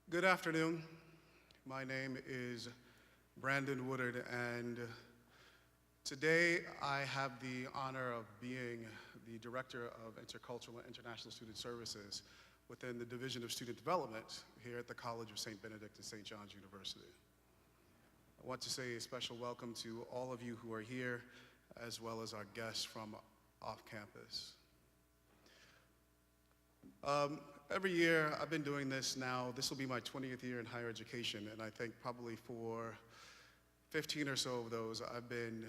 Good afternoon. My name is Brandon Woodard, and today I have the honor of being the Director of Intercultural and International Student Services within the Division of Student Development here at the College of St. Benedict and St. John's University. I want to say a special welcome to all of you who are here, as well as our guests from off campus. Every year, I've been doing this now. This will be my 20th year in higher education, and I think probably for 15 or so of those, I've been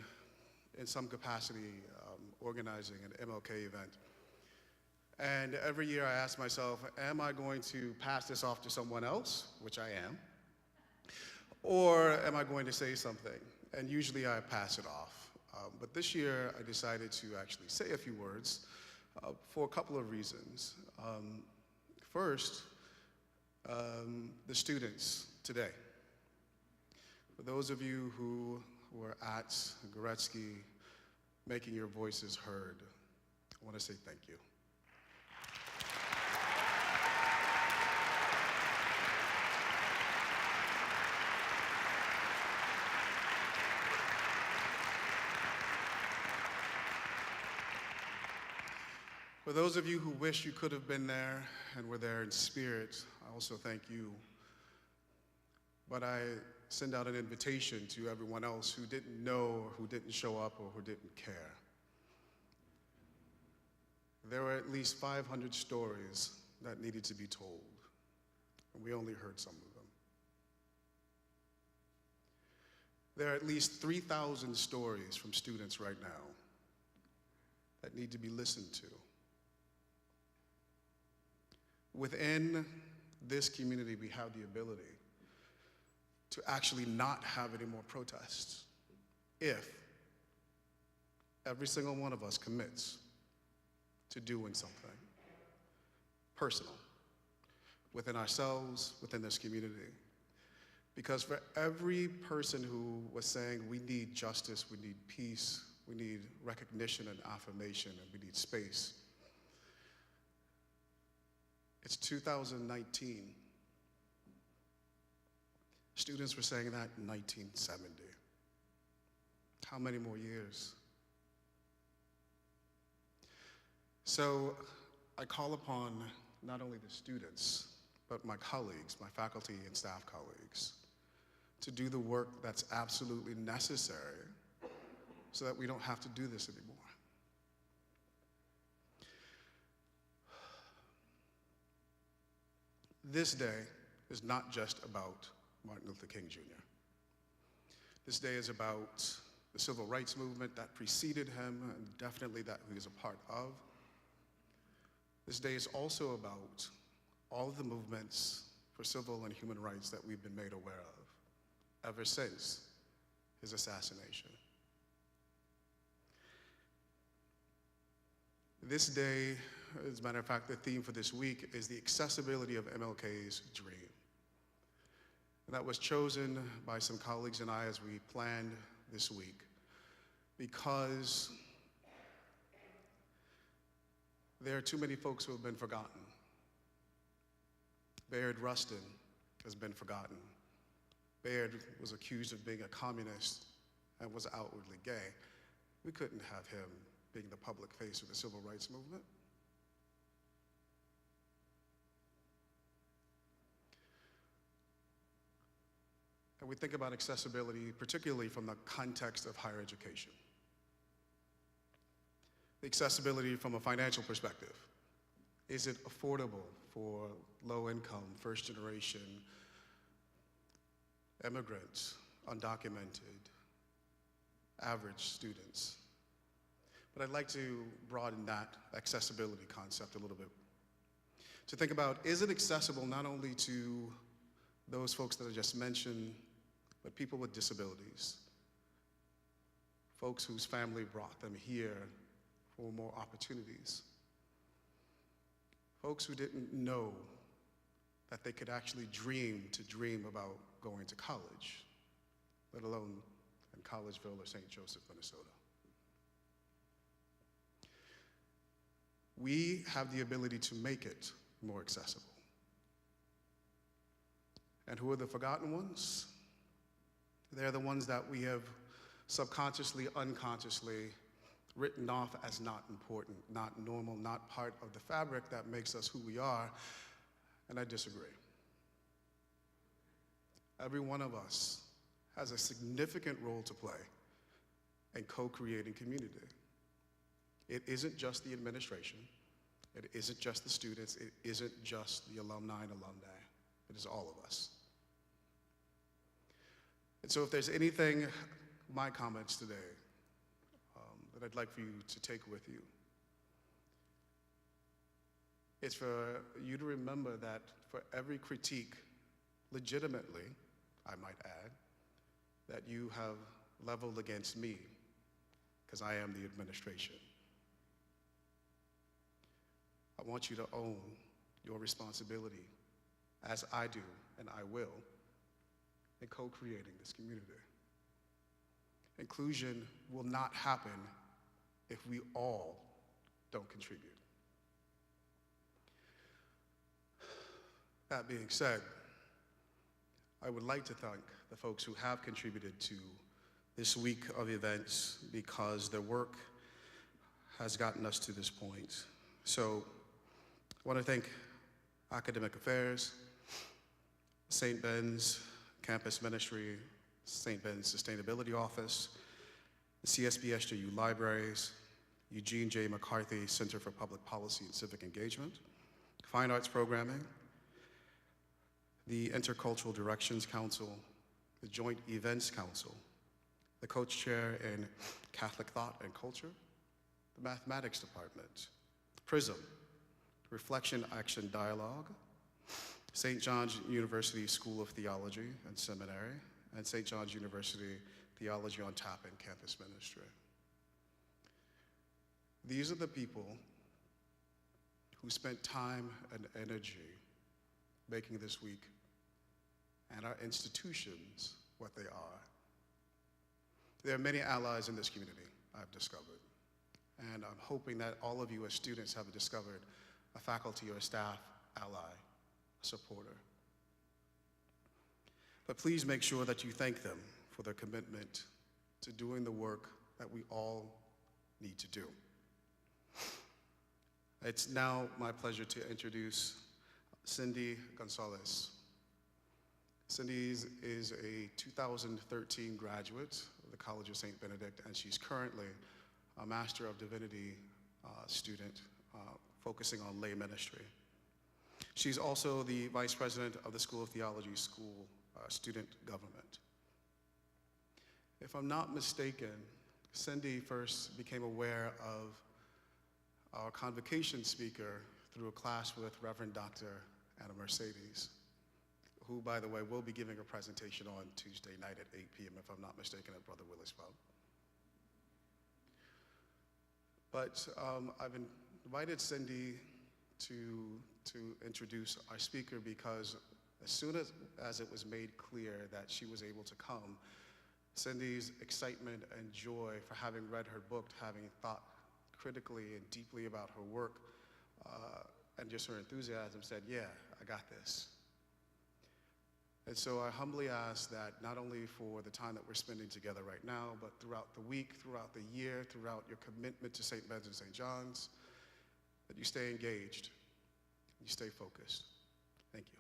in some capacity organizing an MLK event. And every year I ask myself, am I going to pass this off to someone else, which I am, or am I going to say something? And usually I pass it off. But this year I decided to actually say a few words for a couple of reasons. First, the students today. For those of you who were at Goretzky making your voices heard, I want to say thank you. For those of you who wish you could have been there and were there in spirit, I also thank you. But I send out an invitation to everyone else who didn't know, or who didn't show up, or who didn't care. There were at least 500 stories that needed to be told, and we only heard some of them. There are at least 3,000 stories from students right now that need to be listened to. Within this community, we have the ability to actually not have any more protests if every single one of us commits to doing something personal within ourselves, within this community. Because for every person who was saying we need justice, we need peace, we need recognition and affirmation, and we need space, it's 2019. Students were saying that in 1970. How many more years? So I call upon not only the students, but my colleagues, my faculty and staff colleagues, to do the work that's absolutely necessary so that we don't have to do this anymore. This day is not just about Martin Luther King Jr. This day is about the civil rights movement that preceded him, and definitely that he was a part of. This day is also about all of the movements for civil and human rights that we've been made aware of ever since his assassination. This day, as a matter of fact, the theme for this week is the accessibility of MLK's dream. And that was chosen by some colleagues and I as we planned this week because there are too many folks who have been forgotten. Bayard Rustin has been forgotten. Bayard was accused of being a communist and was outwardly gay. We couldn't have him being the public face of the civil rights movement. And we think about accessibility, particularly from the context of higher education. The accessibility from a financial perspective. Is it affordable for low-income, first-generation immigrants, undocumented, average students? But I'd like to broaden that accessibility concept a little bit. To think about, is it accessible not only to those folks that I just mentioned, but people with disabilities, folks whose family brought them here for more opportunities, folks who didn't know that they could actually dream about going to college, let alone in Collegeville or St. Joseph, Minnesota. We have the ability to make it more accessible. And who are the forgotten ones? They're the ones that we have subconsciously, unconsciously written off as not important, not normal, not part of the fabric that makes us who we are, and I disagree. Every one of us has a significant role to play in co-creating community. It isn't just the administration, it isn't just the students, it isn't just the alumni and alumni, it is all of us. And so if there's anything, my comments today, that I'd like for you to take with you, it's for you to remember that for every critique, legitimately, I might add, that you have leveled against me, because I am the administration. I want you to own your responsibility, as I do and I will, in co-creating this community. Inclusion will not happen if we all don't contribute. That being said, I would like to thank the folks who have contributed to this week of events, because their work has gotten us to this point. So I want to thank Academic Affairs, St. Ben's Campus Ministry, St. Ben's Sustainability Office, the CSB SJU Libraries, Eugene J. McCarthy Center for Public Policy and Civic Engagement, Fine Arts Programming, the Intercultural Directions Council, the Joint Events Council, the Coach Chair in Catholic Thought and Culture, the Mathematics Department, PRISM, Reflection Action Dialogue, St. John's University School of Theology and Seminary, and St. John's University Theology on Tap and Campus Ministry. These are the people who spent time and energy making this week and our institutions what they are. There are many allies in this community, I've discovered, and I'm hoping that all of you as students have discovered a faculty or a staff ally, a supporter. But please make sure that you thank them for their commitment to doing the work that we all need to do. It's now my pleasure to introduce Cindy Gonzalez. Cindy is a 2013 graduate of the College of St. Benedict, and she's currently a Master of Divinity student focusing on lay ministry. She's also the Vice President of the School of Theology School Student Government. If I'm not mistaken, Cindy first became aware of our convocation speaker through a class with Reverend Dr. Anna Mercedes, who, by the way, will be giving a presentation on Tuesday night at 8 p.m., if I'm not mistaken, at Brother Willis Pub. But I've invited Cindy to introduce our speaker because as soon as it was made clear that she was able to come, Cindy's excitement and joy for having read her book, having thought critically and deeply about her work, and just her enthusiasm said, yeah, I got this. And so I humbly ask that not only for the time that we're spending together right now, but throughout the week, throughout the year, throughout your commitment to St. Ben's and St. John's, that you stay engaged, you stay focused. Thank you.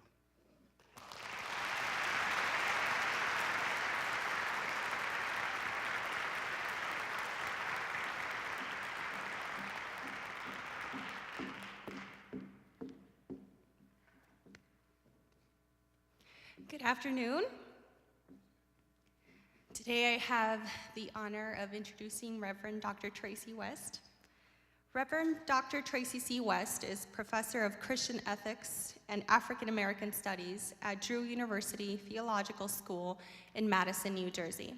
Good afternoon. Today I have the honor of introducing Reverend Dr. Traci West. Reverend Dr. Traci C. West is Professor of Christian Ethics and African American Studies at Drew University Theological School in Madison, New Jersey.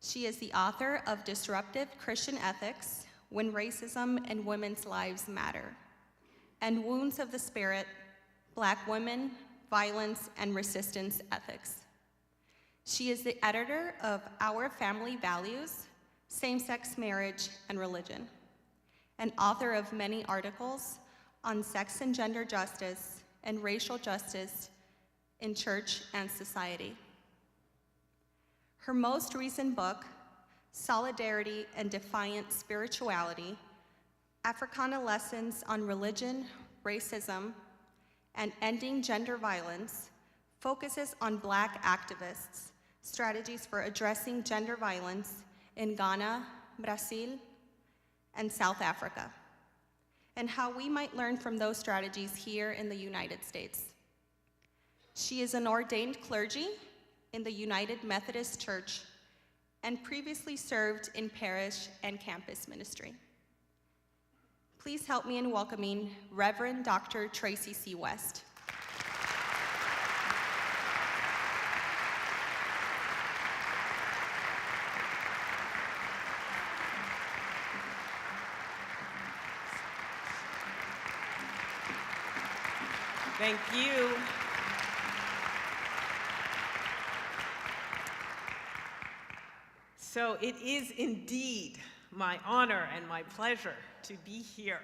She is the author of Disruptive Christian Ethics, When Racism and Women's Lives Matter, and Wounds of the Spirit, Black Women, Violence, and Resistance Ethics. She is the editor of Our Family Values, Same-Sex Marriage and Religion, and author of many articles on sex and gender justice and racial justice in church and society. Her most recent book, Solidarity and Defiant Spirituality, Africana Lessons on Religion, Racism, and Ending Gender Violence, focuses on Black activists, strategies for addressing gender violence in Ghana, Brazil, and South Africa, and how we might learn from those strategies here in the United States. She is an ordained clergy in the United Methodist Church and previously served in parish and campus ministry. Please help me in welcoming Reverend Dr. Traci C. West. Thank you. So it is indeed my honor and my pleasure to be here.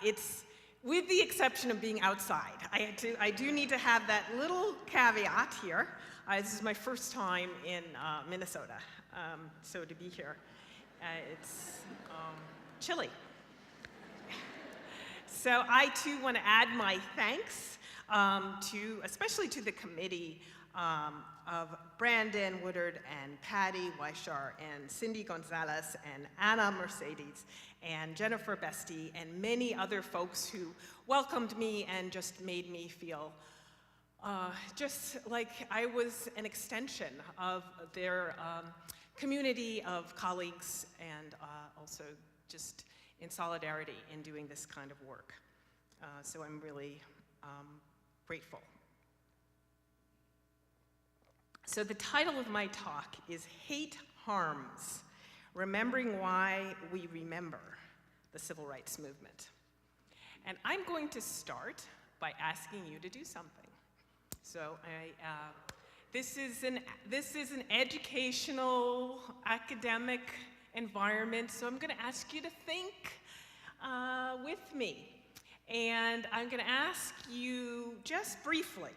It's with the exception of being outside. I do need to have that little caveat here. This is my first time in Minnesota, so to be here, it's chilly. So I too want to add my thanks especially to the committee of Brandon Woodard and Patty Weishar and Cindy Gonzalez and Anna Mercedes and Jennifer Bestie and many other folks who welcomed me and just made me feel just like I was an extension of their community of colleagues and also just in solidarity in doing this kind of work. So I'm really grateful. So the title of my talk is Hate Harms, Remembering Why We Remember the Civil Rights Movement. And I'm going to start by asking you to do something. So this is an educational, academic environment, so I'm going to ask you to think with me. And I'm going to ask you just briefly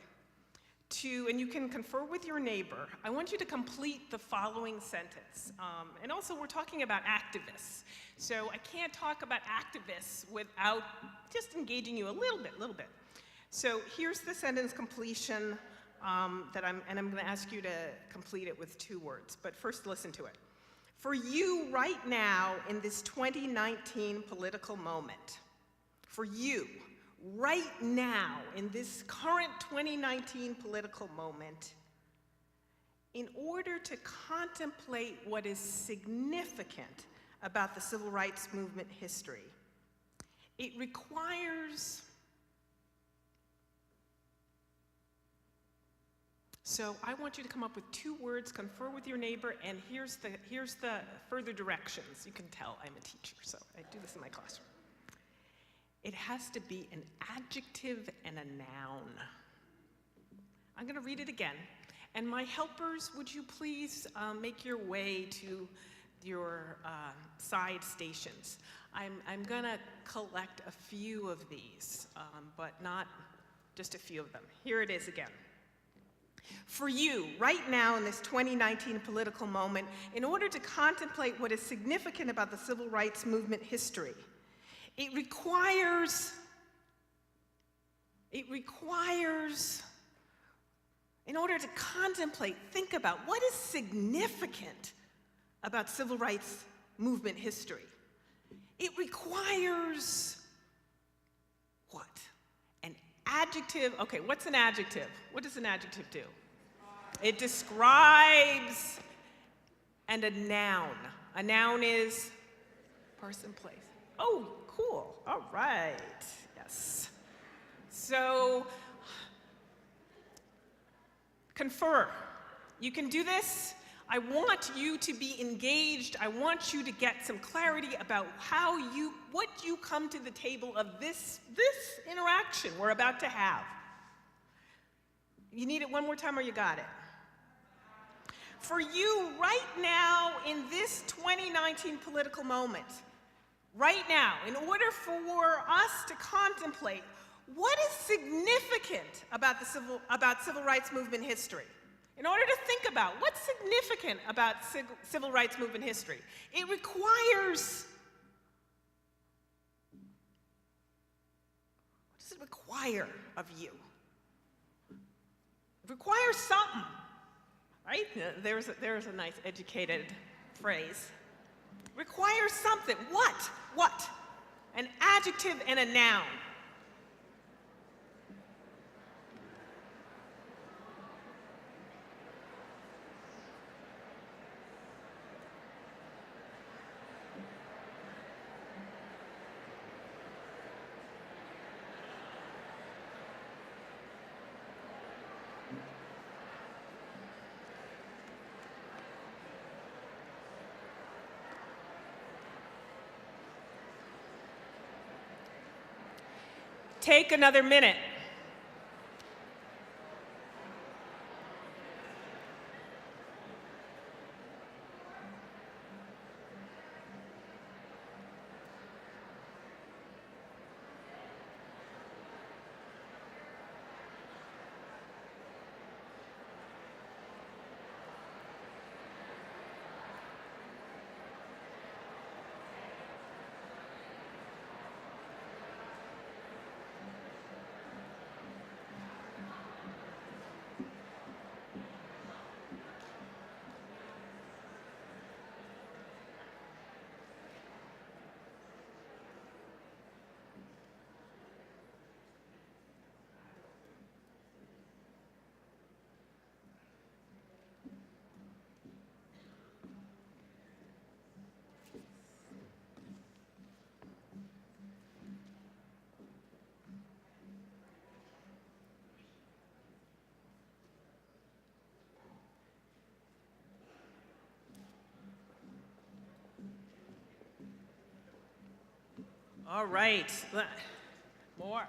and you can confer with your neighbor, I want you to complete the following sentence. And also we're talking about activists. So I can't talk about activists without just engaging you a little bit. So here's the sentence completion I'm going to ask you to complete it with 2 words, but first listen to it. For you right now in this 2019 political moment, for you right now in this current 2019 political moment, in order to contemplate what is significant about the civil rights movement history, it requires. So I want you to come up with 2 words, confer with your neighbor, and here's the further directions. You can tell I'm a teacher, so I do this in my classroom. It has to be an adjective and a noun. I'm going to read it again. And my helpers, would you please make your way to your side stations. I'm going to collect a few of these, but not just a few of them. Here it is again. For you, right now in this 2019 political moment, in order to contemplate what is significant about the civil rights movement history, it requires, in order to contemplate, think about what is significant about civil rights movement history. It requires what? An adjective. Okay, what's an adjective? What does an adjective do? It describes, and a noun. A noun is person, place. Oh, cool. All right. Yes. So, confer. You can do this. I want you to be engaged. I want you to get some clarity about what you come to the table of this interaction we're about to have. You need it one more time or you got it? For you right now in this 2019 political moment, right now, in order for us to contemplate What is significant about civil rights movement history? In order to think about what's significant about civil rights movement history, it requires, what does it require of you? It requires something, right? There's a nice educated phrase. Requires something. What? What? An adjective and a noun. Take another minute. All right, more.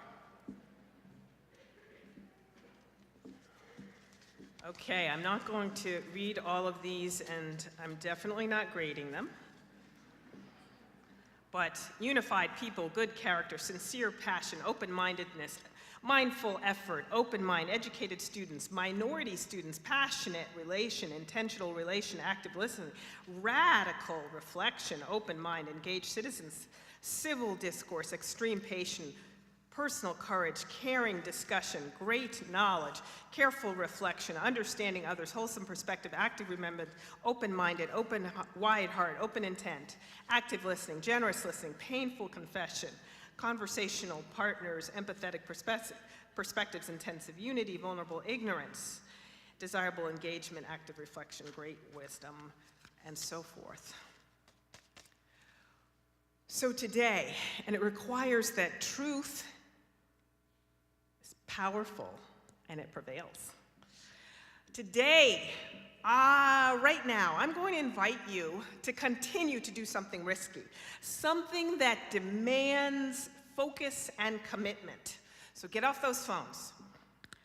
Okay, I'm not going to read all of these, and I'm definitely not grading them. But unified people, good character, sincere passion, open-mindedness, mindful effort, open mind, educated students, minority students, passionate relation, intentional relation, active listening, radical reflection, open mind, engaged citizens, civil discourse, extreme patience, personal courage, caring discussion, great knowledge, careful reflection, understanding others, wholesome perspective, active remembrance, open-minded, open, wide heart, open intent, active listening, generous listening, painful confession, conversational partners, empathetic perspectives, intensive unity, vulnerable ignorance, desirable engagement, active reflection, great wisdom, and so forth. So today, and it requires that truth is powerful and it prevails. Today, right now, I'm going to invite you to continue to do something risky, something that demands focus and commitment. So get off those phones.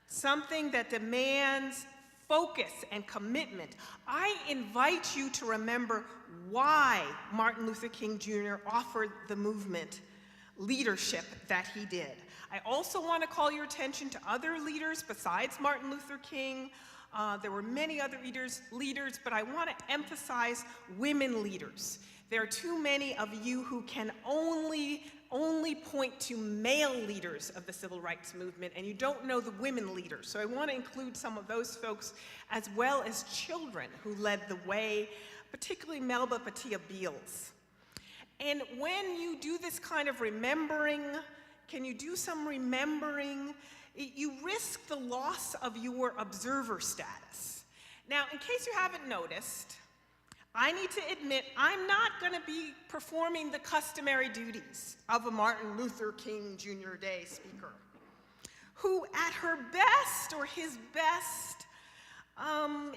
Something that demands focus and commitment. I invite you to remember why Martin Luther King Jr. offered the movement leadership that he did. I also want to call your attention to other leaders besides Martin Luther King. There were many other leaders, but I want to emphasize women leaders. There are too many of you who can only point to male leaders of the civil rights movement, and you don't know the women leaders. So I want to include some of those folks, as well as children who led the way, particularly Melba Patia Beals. And when you do this kind of remembering, can you do some remembering? You risk the loss of your observer status. Now, in case you haven't noticed, I need to admit I'm not going to be performing the customary duties of a Martin Luther King Jr. Day speaker, who at her best or his best,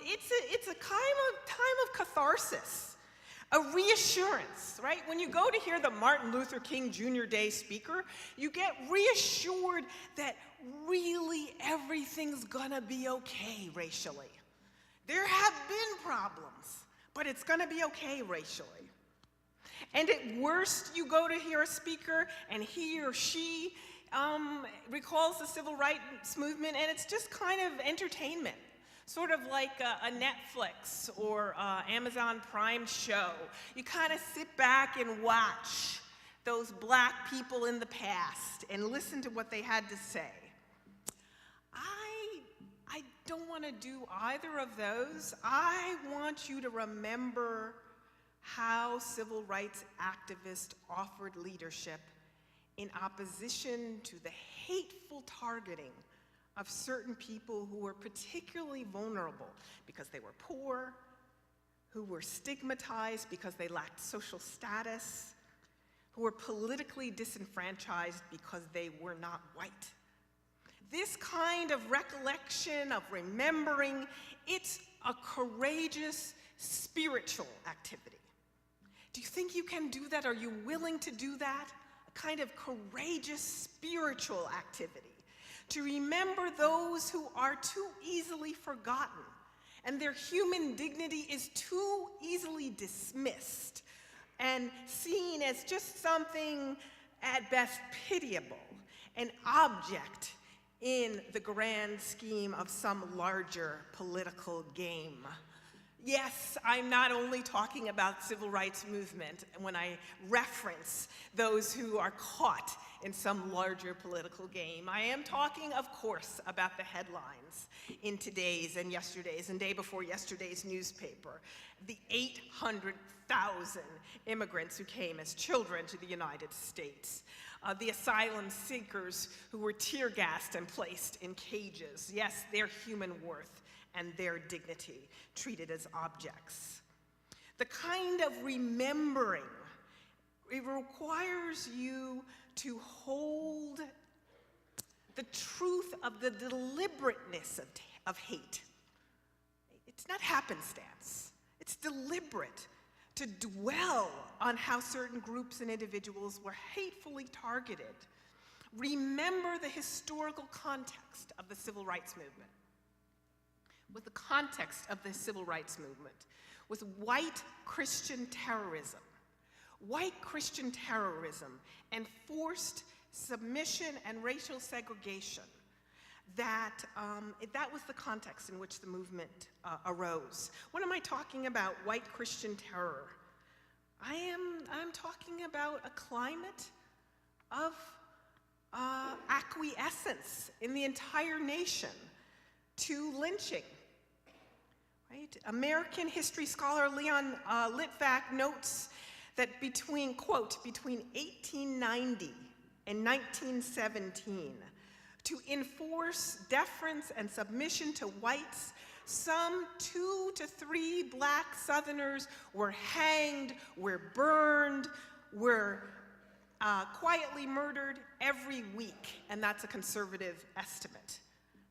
it's a time of catharsis, a reassurance, right? When you go to hear the Martin Luther King Jr. Day speaker, you get reassured that really everything's gonna be okay racially. There have been problems, but it's gonna be okay racially. And at worst, you go to hear a speaker and he or she recalls the civil rights movement, and it's just kind of entertainment. Sort of like a Netflix or Amazon Prime show. You kind of sit back and watch those black people in the past and listen to what they had to say. I don't want to do either of those. I want you to remember how civil rights activists offered leadership in opposition to the hateful targeting of certain people who were particularly vulnerable because they were poor, who were stigmatized because they lacked social status, who were politically disenfranchised because they were not white. This kind of recollection, of remembering, it's a courageous spiritual activity. Do you think you can do that? Are you willing to do that? A kind of courageous spiritual activity. To remember those who are too easily forgotten and their human dignity is too easily dismissed and seen as just something at best pitiable, an object in the grand scheme of some larger political game. Yes, I'm not only talking about civil rights movement when I reference those who are caught in some larger political game. I am talking, of course, about the headlines in today's and yesterday's and day before yesterday's newspaper. The 800,000 immigrants who came as children to the United States. The asylum seekers who were tear gassed and placed in cages. Yes, their human worth and their dignity treated as objects. The kind of remembering, it requires you to hold the truth of the deliberateness of hate. It's not happenstance, it's deliberate to dwell on how certain groups and individuals were hatefully targeted. Remember the historical context of the civil rights movement. With the context of the civil rights movement was white Christian terrorism. White Christian terrorism and forced submission and racial segregation. That was the context in which the movement arose. What am I talking about, white Christian terror? I'm talking about a climate of acquiescence in the entire nation to lynching. Right? American history scholar Leon Litvak notes that between 1890 and 1917, to enforce deference and submission to whites, some 2 to 3 black Southerners were hanged, were burned, were quietly murdered every week, and that's a conservative estimate.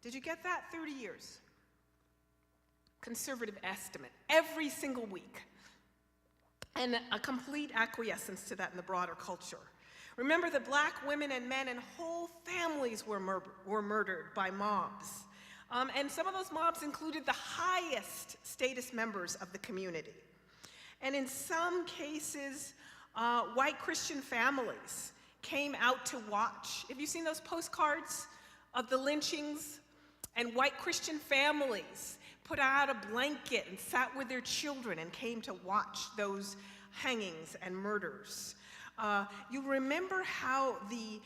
Did you get that? 30 years. Conservative estimate, every single week. And a complete acquiescence to that in the broader culture. Remember that black women and men and whole families were murdered by mobs. And some of those mobs included the highest status members of the community. And in some cases, white Christian families came out to watch. Have you seen those postcards of the lynchings? And white Christian families put out a blanket and sat with their children and came to watch those hangings and murders. You remember how the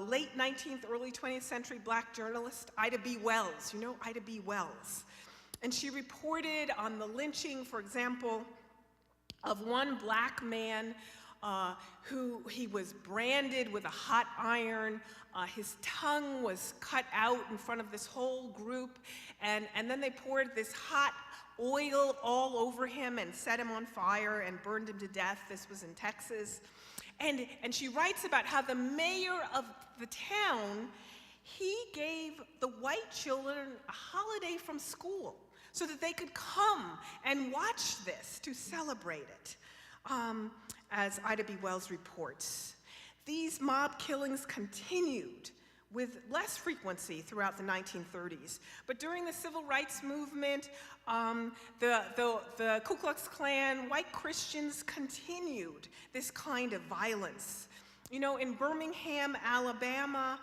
late 19th, early 20th century black journalist Ida B. Wells, you know Ida B. Wells, and she reported on the lynching, for example, of one black man who he was branded with a hot iron. His tongue was cut out in front of this whole group, and then they poured this hot oil all over him and set him on fire and burned him to death. This was in Texas. And she writes about how the mayor of the town, he gave the white children a holiday from school so that they could come and watch this to celebrate it, as Ida B. Wells reports. These mob killings continued with less frequency throughout the 1930s. But during the civil rights movement, the Ku Klux Klan, white Christians continued this kind of violence. You know, in Birmingham, Alabama,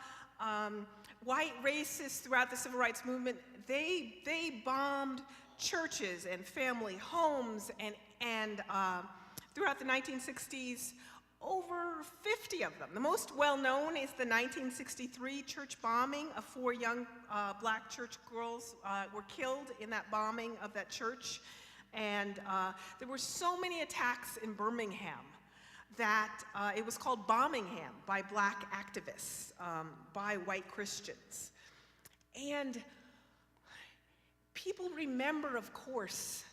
white racists throughout the civil rights movement, they bombed churches and family homes, and throughout the 1960s, over 50 of them. The most well-known is the 1963 church bombing of 4 young black church girls were killed in that bombing of that church. And there were so many attacks in Birmingham that it was called Bombingham by black activists, by white Christians. And people remember, of course,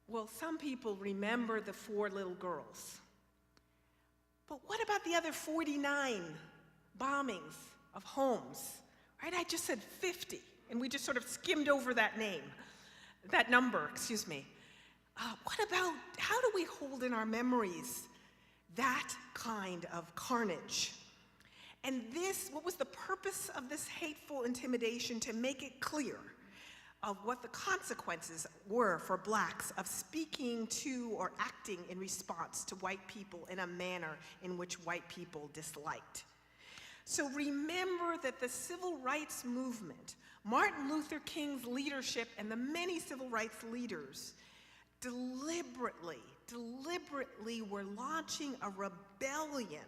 well, some people remember the 4 little girls. But what about the other 49 bombings of homes? Right? I just said 50, and we just sort of skimmed over that number, excuse me. What about, how do we hold in our memories that kind of carnage? And what was the purpose of this hateful intimidation? To make it clear of what the consequences were for blacks of speaking to or acting in response to white people in a manner in which white people disliked. So remember that the civil rights movement, Martin Luther King's leadership, and the many civil rights leaders deliberately were launching a rebellion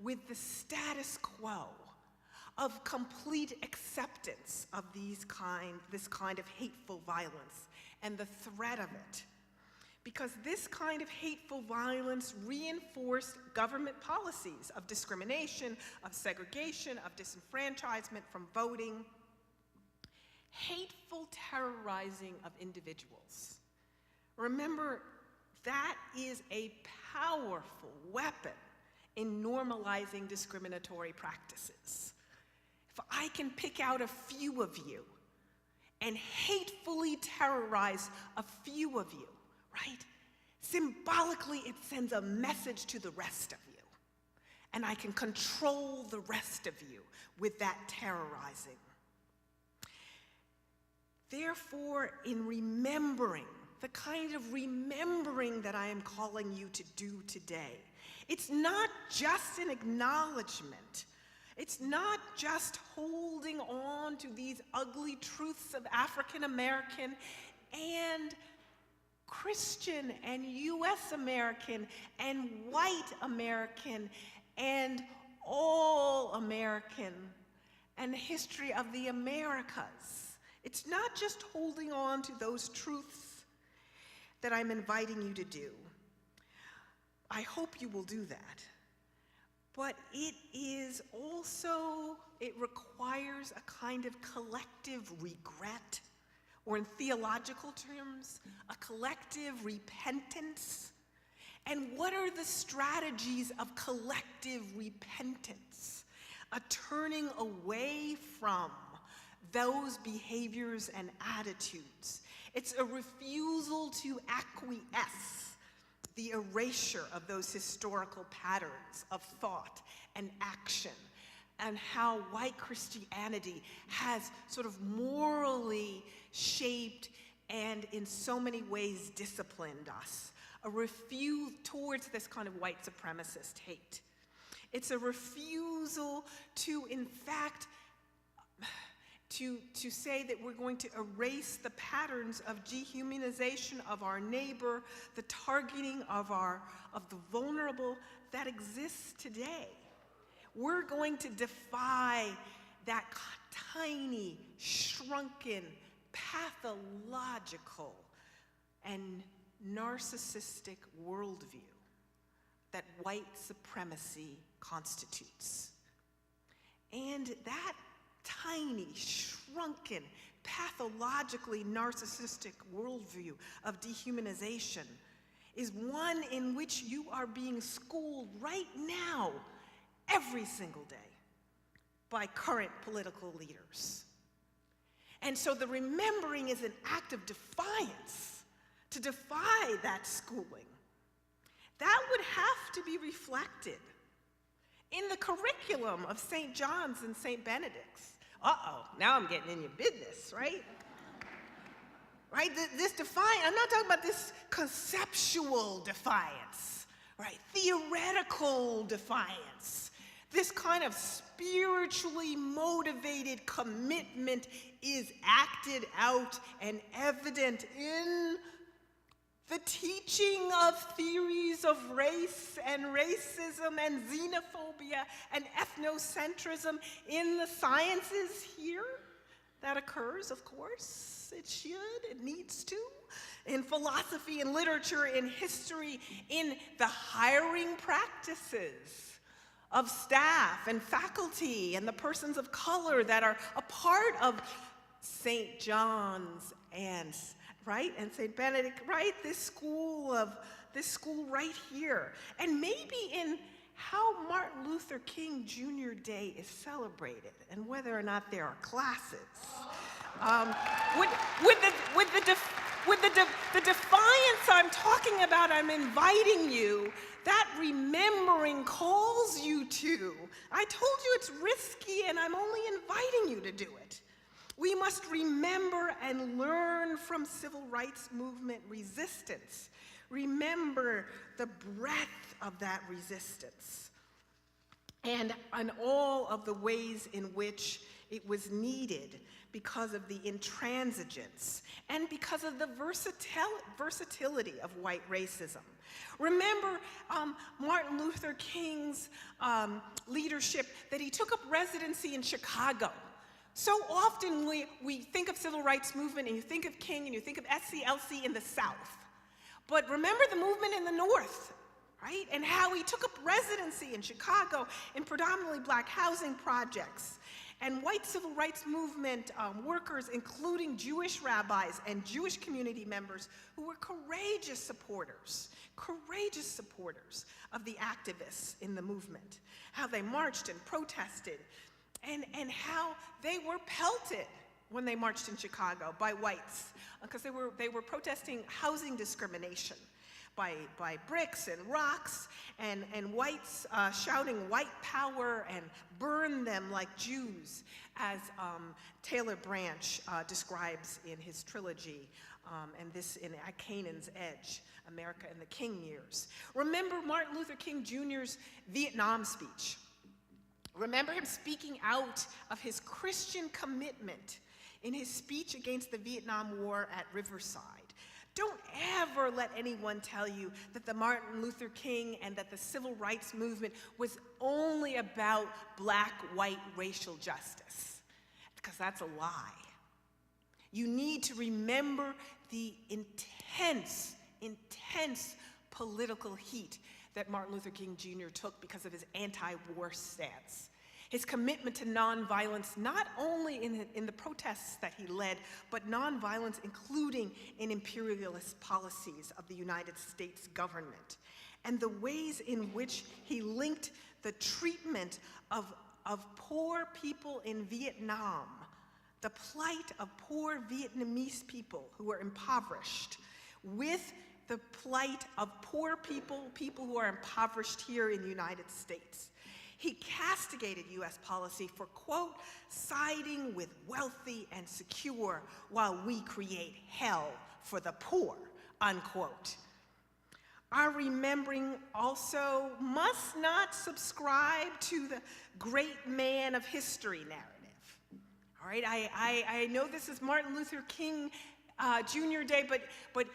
with the status quo of complete acceptance of this kind of hateful violence and the threat of it. Because this kind of hateful violence reinforced government policies of discrimination, of segregation, of disenfranchisement from voting, hateful terrorizing of individuals. Remember, that is a powerful weapon in normalizing discriminatory practices. If I can pick out a few of you and hatefully terrorize a few of you, right? Symbolically, it sends a message to the rest of you. And I can control the rest of you with that terrorizing. Therefore, in remembering, the kind of remembering that I am calling you to do today, it's not just an acknowledgement. It's not just holding on to these ugly truths of African American and Christian and US American and white American and all American and the history of the Americas. It's not just holding on to those truths that I'm inviting you to do. I hope you will do that. But it is also, it requires a kind of collective regret, or in theological terms, a collective repentance. And what are the strategies of collective repentance? A turning away from those behaviors and attitudes. It's a refusal to acquiesce the erasure of those historical patterns of thought and action, and how white Christianity has sort of morally shaped and in so many ways disciplined us. A refusal towards this kind of white supremacist hate. It's a refusal to, in fact, to say that we're going to erase the patterns of dehumanization of our neighbor, the targeting of the vulnerable that exists today. We're going to defy that tiny, shrunken, pathological, and narcissistic worldview that white supremacy constitutes. And that tiny, shrunken, pathologically narcissistic worldview of dehumanization is one in which you are being schooled right now, every single day, by current political leaders. And so the remembering is an act of defiance, to defy that schooling. That would have to be reflected in the curriculum of St. John's and St. Benedict's. Uh-oh, now I'm getting in your business, right? Right, this defiance, I'm not talking about this conceptual defiance, right? Theoretical defiance This kind of spiritually motivated commitment is acted out and evident in the teaching of theories of race and racism and xenophobia and ethnocentrism in the sciences here. That occurs, of course. It should, it needs to. In philosophy and literature, in history, in the hiring practices of staff and faculty and the persons of color that are a part of St. John's and right? And St. Benedict, right? This school right here. And maybe in how Martin Luther King Jr. Day is celebrated and whether or not there are classes. With the defiance I'm talking about, I'm inviting you, that remembering calls you to. I told you it's risky and I'm only inviting you to do it. We must remember and learn from civil rights movement resistance. Remember the breadth of that resistance and all of the ways in which it was needed because of the intransigence and because of the versatility of white racism. Remember Martin Luther King's leadership, that he took up residency in Chicago. So often we think of civil rights movement and you think of King and you think of SCLC in the South. But remember the movement in the North, right? And how he took up residency in Chicago in predominantly black housing projects. And white civil rights movement workers, including Jewish rabbis and Jewish community members who were courageous supporters of the activists in the movement. How they marched and protested. And how they were pelted when they marched in Chicago by whites, because they were protesting housing discrimination by bricks and rocks, and whites shouting white power and burn them like Jews, as Taylor Branch describes in his trilogy, and this in At Canaan's Edge, America in the King Years. Remember Martin Luther King Jr.'s Vietnam speech. Remember him speaking out of his Christian commitment in his speech against the Vietnam War at Riverside. Don't ever let anyone tell you that the Martin Luther King and that the civil rights movement was only about black-white racial justice, because that's a lie. You need to remember the intense political heat that Martin Luther King Jr. took because of his anti-war stance. His commitment to nonviolence, not only in the protests that he led, but nonviolence including in imperialist policies of the United States government. And the ways in which he linked the treatment of poor people in Vietnam, the plight of poor Vietnamese people who were impoverished, with the plight of poor people who are impoverished here in the United States. He castigated U.S. policy for, quote, siding with wealthy and secure while we create hell for the poor, unquote. Our remembering also must not subscribe to the great man of history narrative. All right, I know this is Martin Luther King Jr. Day, but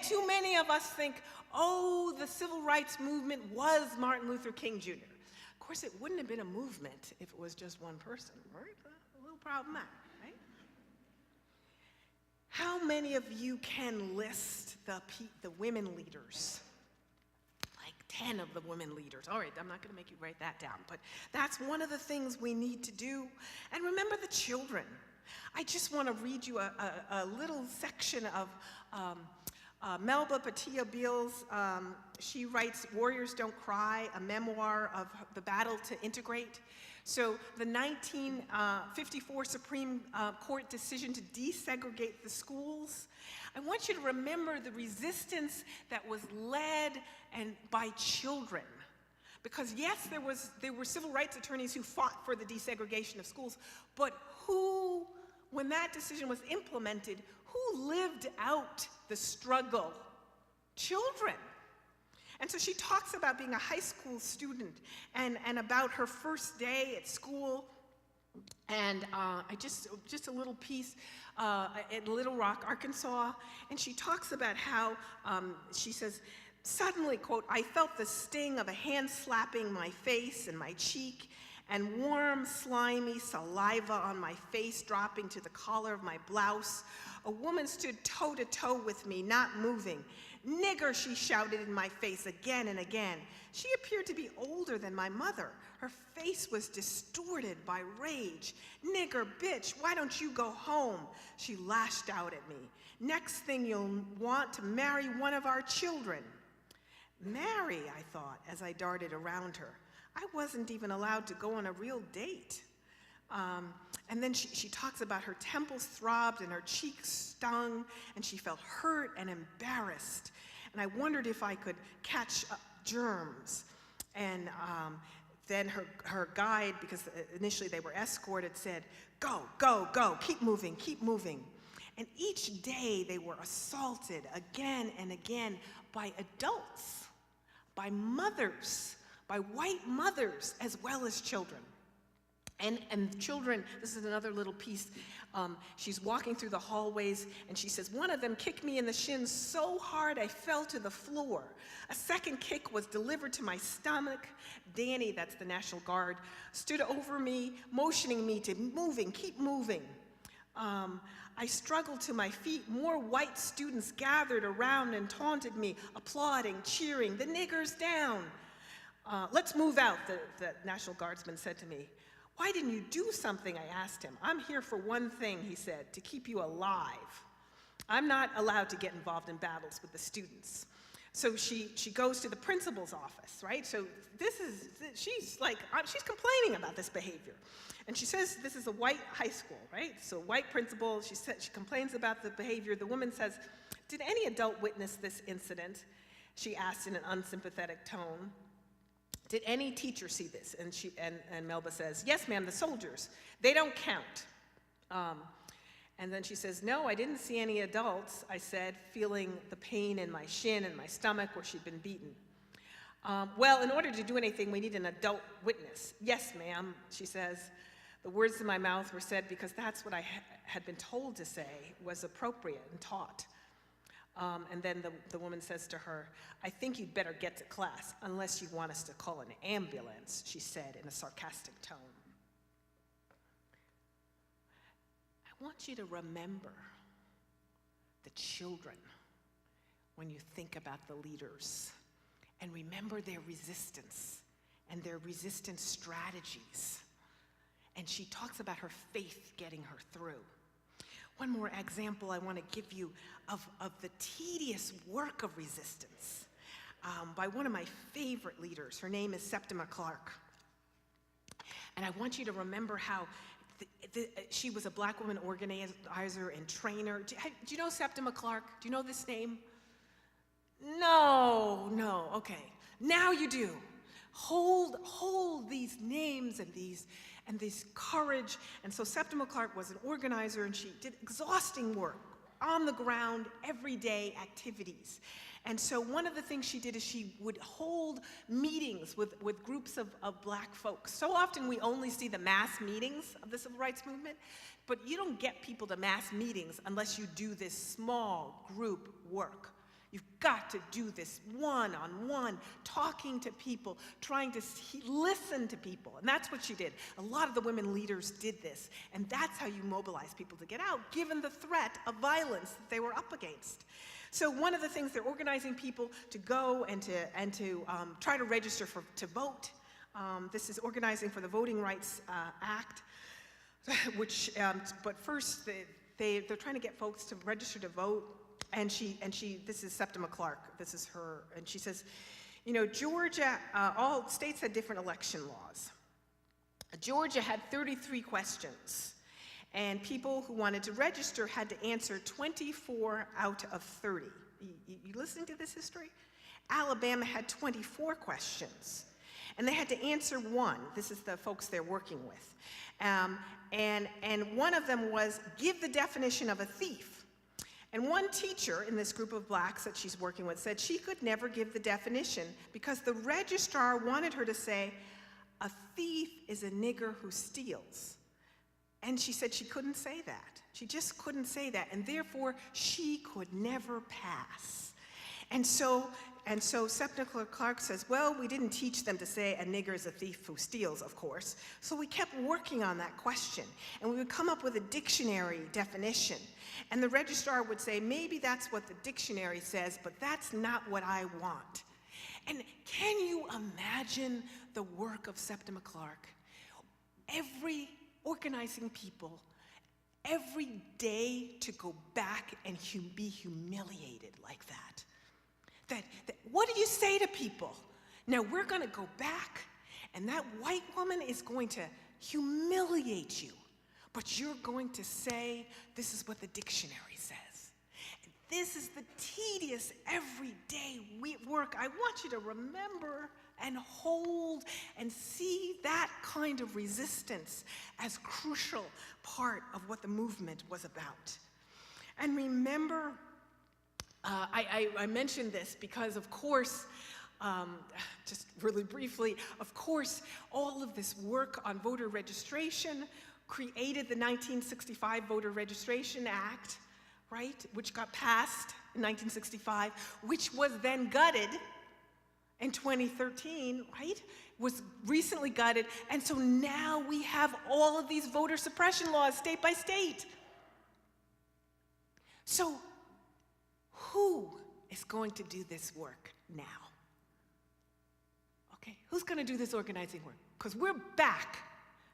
too many of us think, oh, the civil rights movement was Martin Luther King Jr. Of course, it wouldn't have been a movement if it was just one person, right? A little problematic, right? How many of you can list the women leaders? Like 10 of the women leaders. All right, I'm not going to make you write that down, but that's one of the things we need to do. And remember the children. I just want to read you a little section of Melba Patilla-Beals. She writes Warriors Don't Cry, a memoir of the battle to integrate. So the 1954 Supreme Court decision to desegregate the schools, I want you to remember the resistance that was led by children. Because yes, there were civil rights attorneys who fought for the desegregation of schools, but who, when that decision was implemented, who lived out the struggle? Children. And so she talks about being a high school student and about her first day at school. And just a little piece in Little Rock, Arkansas. And she talks about how, she says, suddenly, quote, I felt the sting of a hand slapping my face and my cheek, and warm, slimy saliva on my face dropping to the collar of my blouse. A woman stood toe to toe with me, not moving. Nigger, she shouted in my face again and again. She appeared to be older than my mother. Her face was distorted by rage. Nigger, bitch, why don't you go home? She lashed out at me. Next thing you'll want to marry one of our children. Marry, I thought, as I darted around her. I wasn't even allowed to go on a real date. And then she talks about her temples throbbed and her cheeks stung, and she felt hurt and embarrassed. And I wondered if I could catch germs. And then her guide, because initially they were escorted, said, go, go, go, keep moving, keep moving. And each day they were assaulted again and again by adults, by mothers, by white mothers, as well as children. And children, this is another little piece, she's walking through the hallways, and she says, one of them kicked me in the shins so hard I fell to the floor. A second kick was delivered to my stomach. Danny, that's the National Guard, stood over me, motioning me to moving, keep moving. I struggled to my feet. More white students gathered around and taunted me, applauding, cheering, the nigger's down. Let's move out, the National Guardsman said to me. Why didn't you do something, I asked him. I'm here for one thing, he said, to keep you alive. I'm not allowed to get involved in battles with the students. So she goes to the principal's office, right? So she's complaining about this behavior. And she says this is a white high school, right? So white principal, she complains about the behavior. The woman says, did any adult witness this incident? She asked in an unsympathetic tone. Did any teacher see this? And Melba says, yes, ma'am, the soldiers. They don't count. And then she says, no, I didn't see any adults, I said, feeling the pain in my shin and my stomach where she'd been beaten. Well, in order to do anything, we need an adult witness. Yes, ma'am, she says. The words in my mouth were said because that's what I had been told to say was appropriate and taught. And then the woman says to her, I think you'd better get to class unless you want us to call an ambulance, she said in a sarcastic tone. I want you to remember the children when you think about the leaders, and remember their resistance and their resistance strategies. And she talks about her faith getting her through. One more example I want to give you of the tedious work of resistance by one of my favorite leaders. Her name is Septima Clark. And I want you to remember how she was a black woman organizer and trainer. Do you know Septima Clark? Do you know this name? No, okay. Now you do. Hold these names and these courage. And so Septima Clark was an organizer, and she did exhausting work, on the ground, everyday activities. And so one of the things she did is she would hold meetings with groups of black folks. So often we only see the mass meetings of the civil rights movement, but you don't get people to mass meetings unless you do this small group work. You've got to do this one-on-one, talking to people, trying to listen to people. And that's what she did. A lot of the women leaders did this. And that's how you mobilize people to get out, given the threat of violence that they were up against. So one of the things, they're organizing people to go and to try to register to vote. This is organizing for the Voting Rights Act, which, but first they're trying to get folks to register to vote. And this is Septima Clark, this is her, and she says, you know, Georgia, all states had different election laws. Georgia had 33 questions, and people who wanted to register had to answer 24 out of 30. You listening to this history? Alabama had 24 questions, and they had to answer one. This is the folks they're working with. And one of them was, give the definition of a thief. And one teacher in this group of blacks that she's working with said she could never give the definition because the registrar wanted her to say, a thief is a nigger who steals. And she said she couldn't say that. She just couldn't say that, and therefore she could never pass. And so Sepna Clark says, well, we didn't teach them to say a nigger is a thief who steals, of course. So we kept working on that question, and we would come up with a dictionary definition. And the registrar would say, maybe that's what the dictionary says, but that's not what I want. And can you imagine the work of Septima Clark? Every organizing people, every day to go back and be humiliated like that. What do you say to people? Now we're going to go back, and that white woman is going to humiliate you, but you're going to say, this is what the dictionary says. And this is the tedious, everyday work. I want you to remember and hold and see that kind of resistance as crucial part of what the movement was about. And remember, I mentioned this because, of course, just really briefly, of course, all of this work on voter registration created the 1965 Voter Registration Act, right, which got passed in 1965, which was then gutted in 2013, right, was recently gutted, and so now we have all of these voter suppression laws state by state. So who is going to do this work now? Okay, who's going to do this organizing work? Because we're back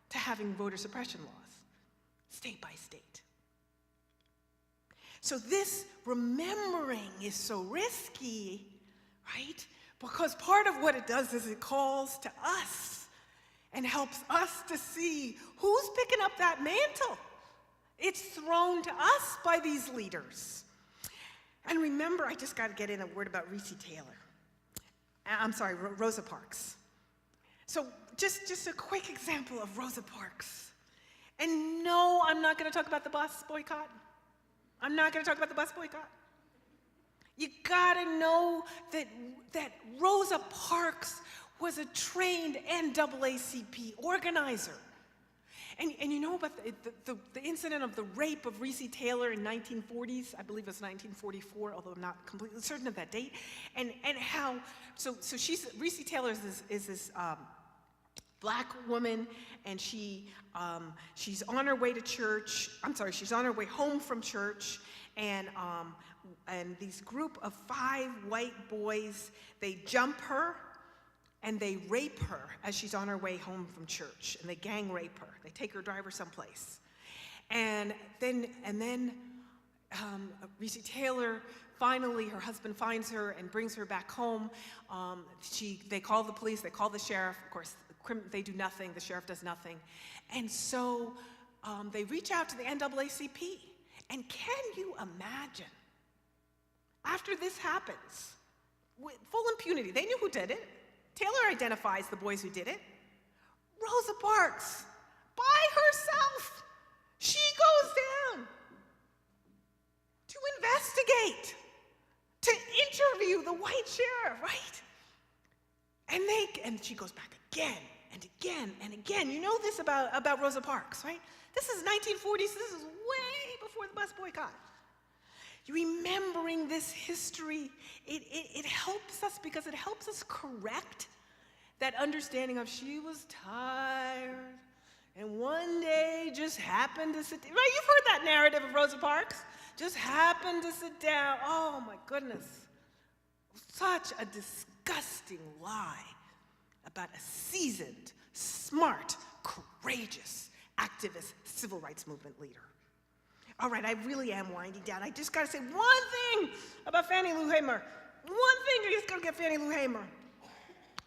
to having voter suppression laws, state by state. So this remembering is so risky, right? Because part of what it does is it calls to us and helps us to see who's picking up that mantle. It's thrown to us by these leaders. And remember, I just got to get in a word about Rosa Parks. So just a quick example of Rosa Parks. And no, I'm not going to talk about the bus boycott. I'm not going to talk about the bus boycott. You got to know that Rosa Parks was a trained NAACP organizer. And you know about the incident of the rape of Recy Taylor in 1940s, I believe it was 1944, although I'm not completely certain of that date, and how, so Recy Taylor is this black woman, and she's on her way to church, she's on her way home from church, and these group of 5 white boys, they jump her, and they rape her as she's on her way home from church, and they gang rape her. They take her, drive her someplace. And then Recy Taylor, finally, her husband finds her and brings her back home. They call the police, they call the sheriff. Of course, they do nothing, the sheriff does nothing. And so they reach out to the NAACP. And can you imagine, after this happens, with full impunity, they knew who did it. Taylor identifies the boys who did it. Rosa Parks, by herself, she goes down to investigate, to interview the white sheriff, right? And she goes back again and again and again. You know this about Rosa Parks, right? This is 1940s, this is way before the bus boycott. Remembering this history, it helps us because it helps us correct that understanding of she was tired and one day just happened to sit down. Right, you've heard that narrative of Rosa Parks. Just happened to sit down. Oh my goodness. Such a disgusting lie about a seasoned, smart, courageous, activist, civil rights movement leader. All right, I really am winding down. I just got to say one thing about Fannie Lou Hamer. One thing I just got to get Fannie Lou Hamer.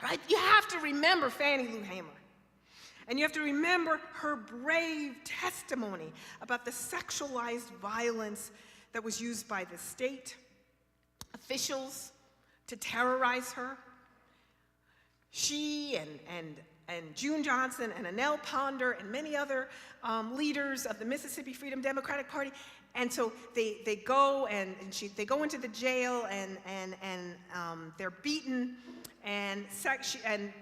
Right? You have to remember Fannie Lou Hamer. And you have to remember her brave testimony about the sexualized violence that was used by the state officials to terrorize her. She and June Johnson and Annell Ponder and many other leaders of the Mississippi Freedom Democratic Party, And so they go they go into the jail and they're beaten and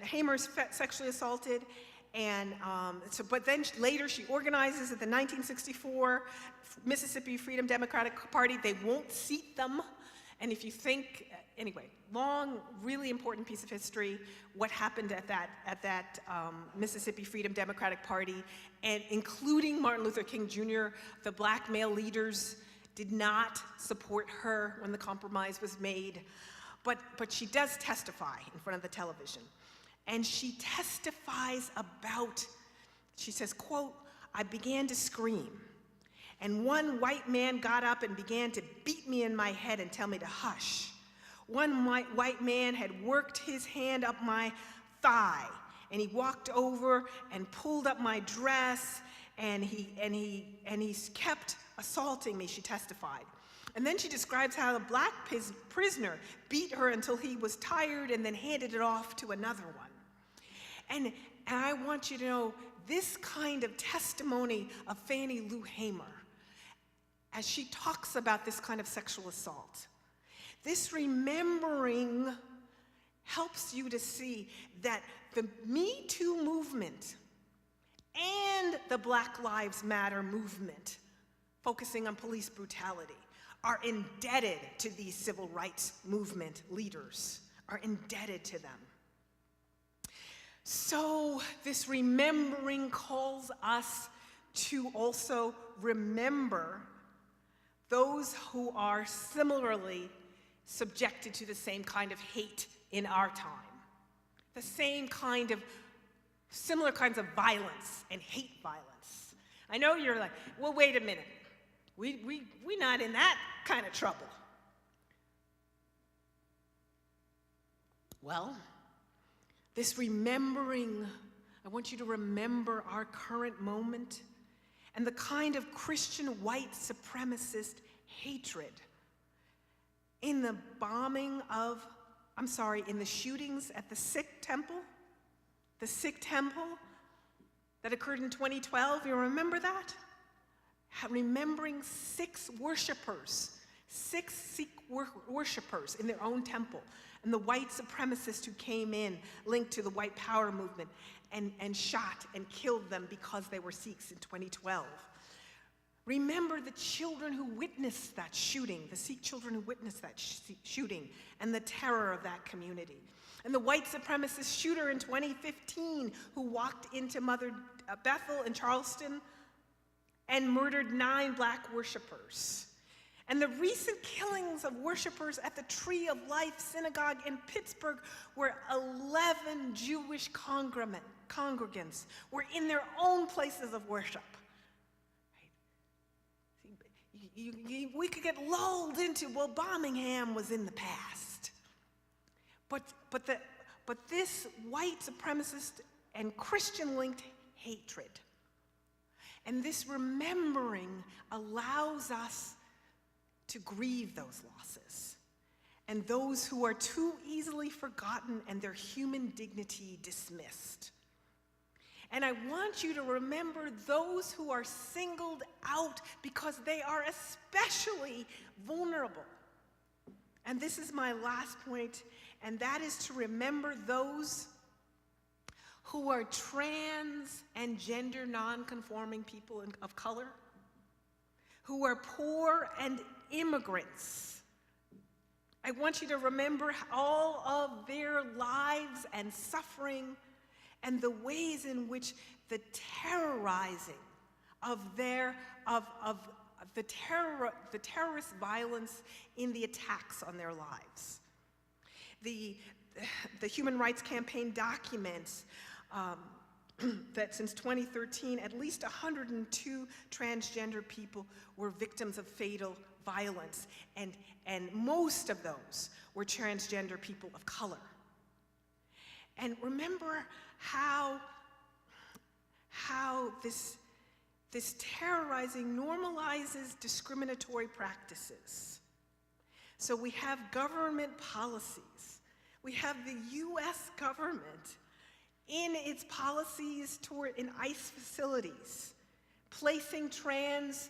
Hamer's sexually assaulted. And but then later she organizes at the 1964 Mississippi Freedom Democratic Party. They won't seat them. And if you think, anyway, long, really important piece of history, what happened at that Mississippi Freedom Democratic Party, and including Martin Luther King Jr., the black male leaders did not support her when the compromise was made. But she does testify in front of the television. And she testifies about, she says, quote, "I began to scream. And one white man got up and began to beat me in my head and tell me to hush. One white man had worked his hand up my thigh, and he walked over and pulled up my dress, and he kept assaulting me," she testified. And then she describes how the black prisoner beat her until he was tired and then handed it off to another one. And I want you to know this kind of testimony of Fannie Lou Hamer, as she talks about this kind of sexual assault, this remembering helps you to see that the Me Too movement and the Black Lives Matter movement, focusing on police brutality, are indebted to these civil rights movement leaders, are indebted to them. So this remembering calls us to also remember those who are similarly subjected to the same kind of hate in our time, the same kind of, similar kinds of violence and hate violence. I know you're like, well, wait a minute. We're not in that kind of trouble. Well, this remembering, I want you to remember our current moment and the kind of Christian white supremacist hatred in the bombing of, in the shootings at the Sikh temple that occurred in 2012. You remember that? Remembering six Sikh worshipers in their own temple, and the white supremacists who came in linked to the white power movement and shot and killed them because they were Sikhs in 2012. Remember the children who witnessed that shooting, the Sikh children who witnessed that shooting and the terror of that community. And the white supremacist shooter in 2015 who walked into Mother Bethel in Charleston and murdered 9 black worshipers. And the recent killings of worshipers at the Tree of Life Synagogue in Pittsburgh, where 11 Jewish congregants were in their own places of worship. We could get lulled into, well, Birmingham was in the past. But this white supremacist and Christian-linked hatred and this remembering allows us to grieve those losses and those who are too easily forgotten and their human dignity dismissed. And I want you to remember those who are singled out because they are especially vulnerable. And this is my last point, and that is to remember those who are trans and gender non-conforming people of color, who are poor and immigrants. I want you to remember all of their lives and suffering and the ways in which the terrorizing of the terrorist violence in the attacks on their lives. The Human Rights Campaign documents that since 2013, at least 102 transgender people were victims of fatal violence, and most of those were transgender people of color. And remember how this terrorizing normalizes discriminatory practices. So we have government policies. We have the US government in its policies in ICE facilities, placing trans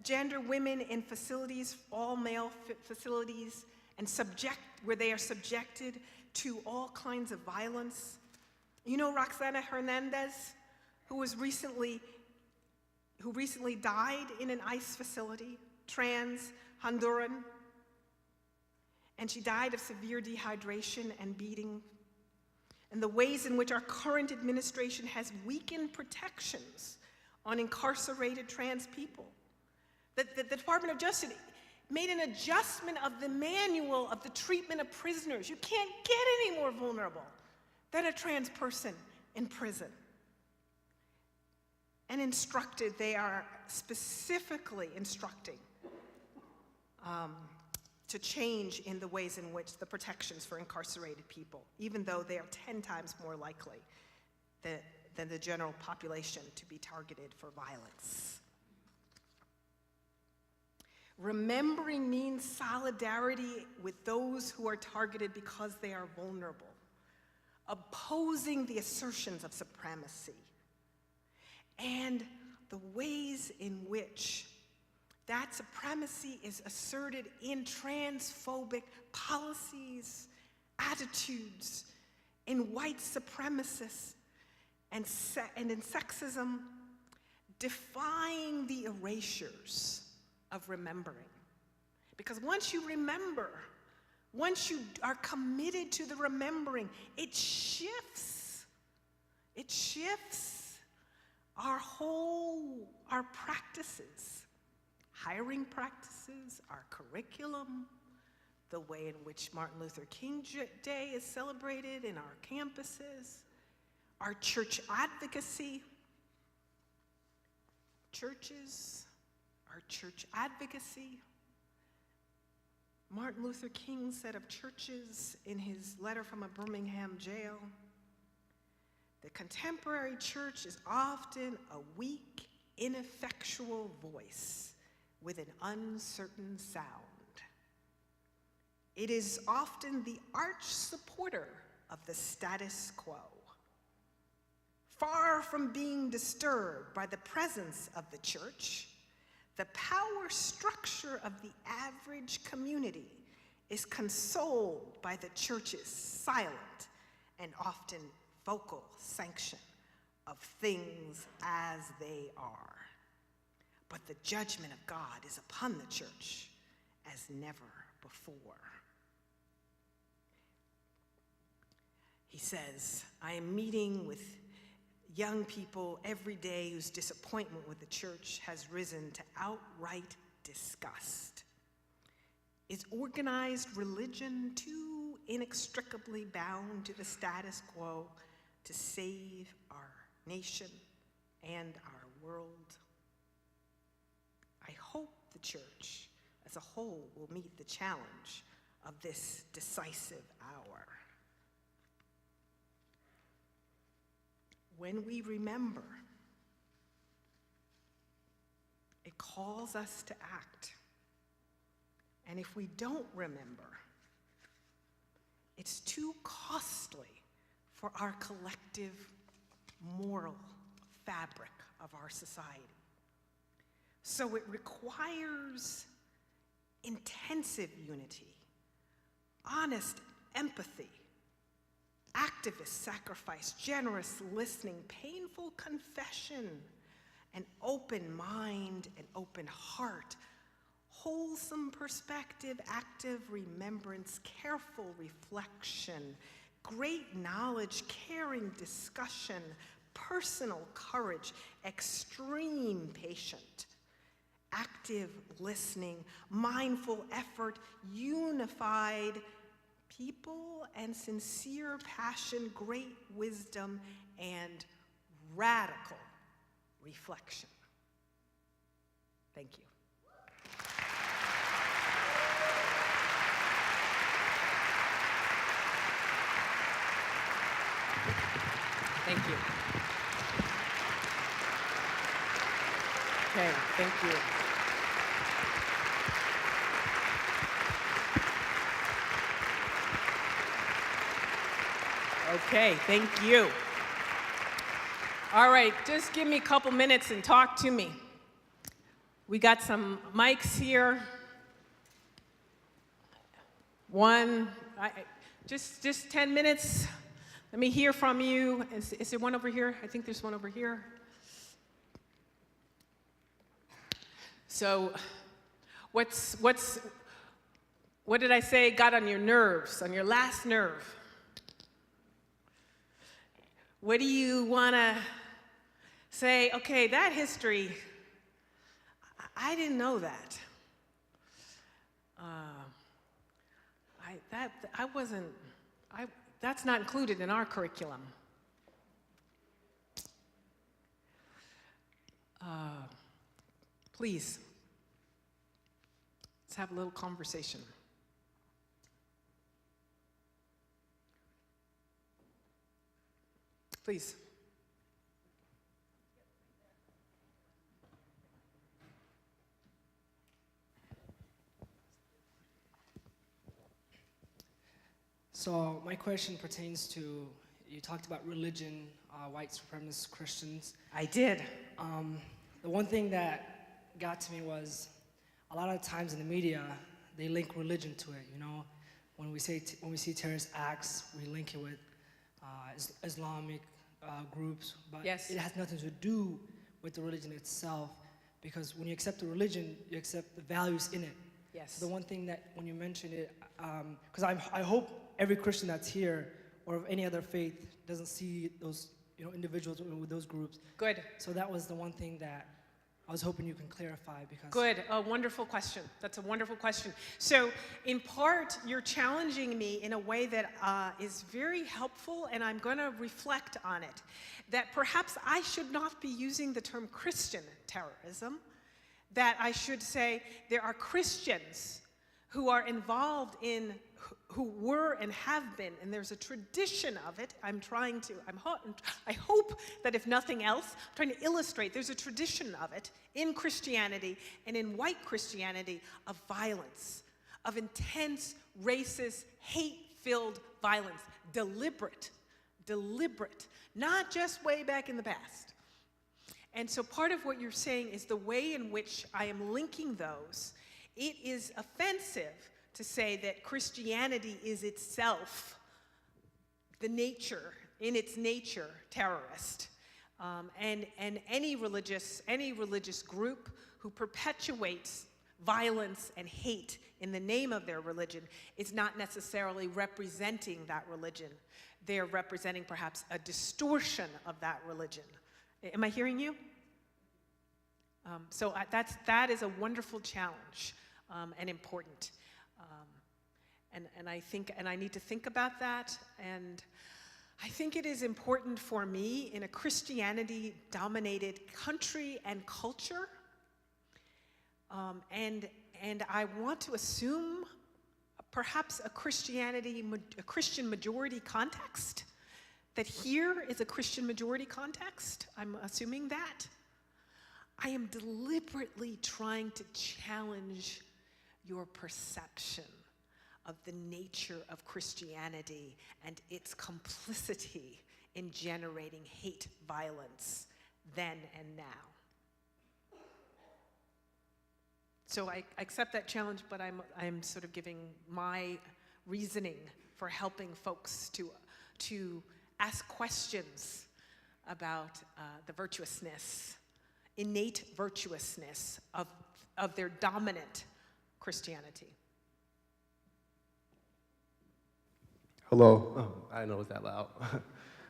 gender women in facilities, all male facilities, and where they are subjected to all kinds of violence. You know Roxana Hernandez, who recently died in an ICE facility, trans Honduran, and she died of severe dehydration and beating, and the ways in which our current administration has weakened protections on incarcerated trans people. The Department of Justice made an adjustment of the manual of the treatment of prisoners. You can't get any more vulnerable than a trans person in prison. And they are specifically instructing to change in the ways in which the protections for incarcerated people, even though they are 10 times more likely than the general population to be targeted for violence. Remembering means solidarity with those who are targeted because they are vulnerable, opposing the assertions of supremacy, and the ways in which that supremacy is asserted in transphobic policies, attitudes, in white supremacists, and in sexism, defying the erasures of remembering. Because once you remember, once you are committed to the remembering, it shifts our practices, hiring practices, our curriculum, the way in which Martin Luther King Day is celebrated in our campuses, our church advocacy, our church advocacy. Martin Luther King said of churches in his letter from a Birmingham jail, the contemporary church is often a weak, ineffectual voice with an uncertain sound. It is often the arch supporter of the status quo. Far from being disturbed by the presence of the church, the power structure of the average community is consoled by the church's silent and often vocal sanction of things as they are. But the judgment of God is upon the church as never before. He says, I am meeting with young people every day whose disappointment with the church has risen to outright disgust. Is organized religion too inextricably bound to the status quo to save our nation and our world? I hope the church as a whole will meet the challenge of this decisive hour. When we remember, it calls us to act. And if we don't remember, it's too costly for our collective moral fabric of our society. So it requires intensive unity, honest empathy, activist sacrifice, generous listening, painful confession, an open mind, an open heart, wholesome perspective, active remembrance, careful reflection, great knowledge, caring discussion, personal courage, extreme patience, active listening, mindful effort, unified people and sincere passion, great wisdom, and radical reflection. Thank you. Thank you. Okay, thank you. Okay, thank you. All right, just give me a couple minutes and talk to me. We got some mics here. Just 10 minutes. Let me hear from you. Is there one over here? I think there's one over here. So, what did I say got on your nerves, on your last nerve? What do you want to say, okay, that history, I didn't know that. That's not included in our curriculum. Please, let's have a little conversation. Please. So my question pertains to, you talked about religion, white supremacist Christians. I did. The one thing that got to me was, a lot of times in the media, they link religion to it. You know, when we see terrorist acts, we link it with Islamic groups, but Yes. it has nothing to do with the religion itself, because when you accept the religion, you accept the values in it. Yes. The one thing that when you mentioned it, because I hope every Christian that's here or of any other faith doesn't see those individuals with those groups. Good. So that was the one thing that I was hoping you can clarify, because Good. A wonderful question. That's a wonderful question. So, in part, you're challenging me in a way that is very helpful, and I'm going to reflect on it. That perhaps I should not be using the term Christian terrorism, that I should say there are Christians who are involved in, who were and have been, and there's a tradition of it. I hope that if nothing else, I'm trying to illustrate, there's a tradition of it in Christianity and in white Christianity of violence, of intense, racist, hate-filled violence, deliberate, not just way back in the past. And so part of what you're saying is the way in which I am linking those. It is offensive to say that Christianity is itself, in its nature, terrorist. And any religious group who perpetuates violence and hate in the name of their religion is not necessarily representing that religion. They're representing perhaps a distortion of that religion. Am I hearing you? So that is a wonderful challenge and important. And I need to think about that. And I think it is important for me in a Christianity-dominated country and culture. And I want to assume perhaps a Christian majority context. That here is a Christian majority context. I'm assuming that. I am deliberately trying to challenge your perception of the nature of Christianity and its complicity in generating hate violence then and now. So I accept that challenge, but I'm sort of giving my reasoning for helping folks to ask questions about the virtuousness, innate virtuousness of their dominant Christianity. Hello. Oh, I didn't know it was that loud.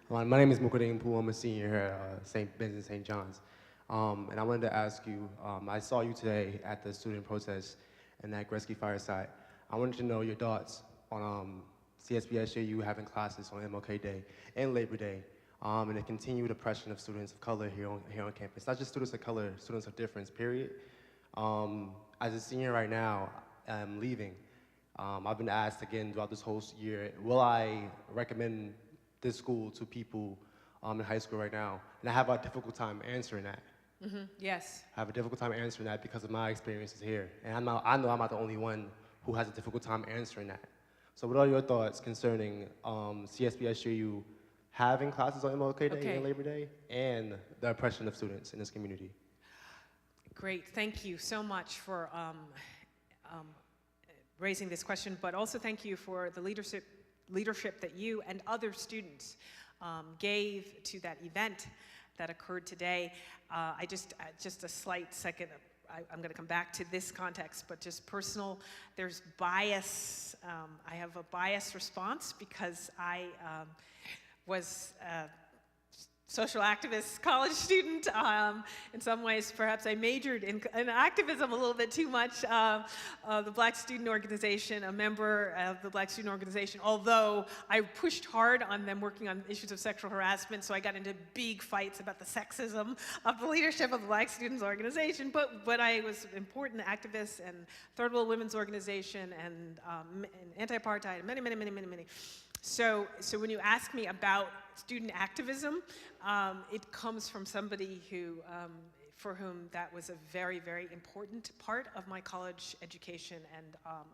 My name is Mukading Poo. I'm a senior here at St. Ben's and St. John's. And I wanted to ask you, I saw you today at the student protest and at Gretzky Fireside. I wanted to know your thoughts on CSBSJU having classes on MLK Day and Labor Day, and the continued oppression of students of color here on campus. Not just students of color, students of difference, period. As a senior right now, I'm leaving. I've been asked again throughout this whole year, will I recommend this school to people in high school right now? And I have a difficult time answering that. Mm-hmm. Yes. I have a difficult time answering that because of my experiences here. And I know I'm not the only one who has a difficult time answering that. So what are your thoughts concerning CSBSJU having classes on MLK Day and Labor Day and the oppression of students in this community? Great, thank you so much for raising this question, but also thank you for the leadership that you and other students gave to that event that occurred today. Just a slight second, I'm gonna come back to this context, but just personal, there's bias. I have a biased response because I was a social activist college student. In some ways, perhaps I majored in activism a little bit too much. The Black Student Organization, a member of the Black Student Organization, although I pushed hard on them working on issues of sexual harassment, so I got into big fights about the sexism of the leadership of the Black Students Organization, but I was an important activist and Third World Women's Organization and anti-apartheid, and many. So when you ask me about student activism, it comes from somebody who, for whom that was a very, very important part of my college education, and